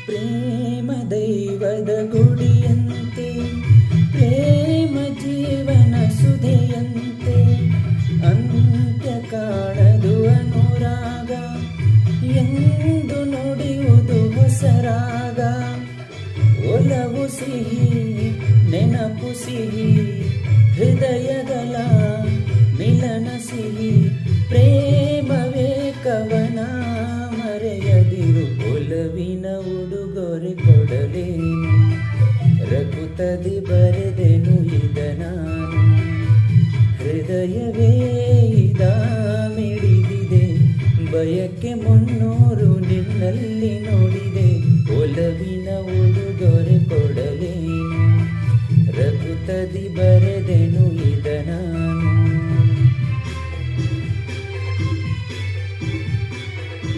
ಪ್ರೇಮ ದೈವದ ಗುಡಿಯಂತೆ, ಪ್ರೇಮ ಜೀವನ ಸುಧೆಯಂತೆ, ಅಂತ್ಯ ಕಾಣದು ಅನುರಾಗ, ಎಂದು ನುಡಿಯುವುದು ಹೊಸರಾಗ. ಒಲವು ಸಿಹಿ ನೆನಪು ಸಿಹಿ, ಹೃದಯಗಳ ಮಿಲನ ಸಿಹಿ, ಪ್ರೇಮವೇ ಕವನ ಮರೆಯದಿರು. ಒಲವಿನ ಉಡುಗೊರೆ ಕೊಡಲೇನು, ರಘುತದಿ ಬರೆದೆನು ಇದ ನಾನು. ಹೃದಯವೇ ಇದ ಮಿಡಿದಿದೆ, ಬಯಕೆ ಮುನ್ನೂರು ನಿನ್ನಲ್ಲಿ ನೋಡಿದೆ. ಒಲವಿನ ಉಡುಗೊರೆ ಕೊಡಲೇನು, ರಘುತದಿ ಬರೆದೆನು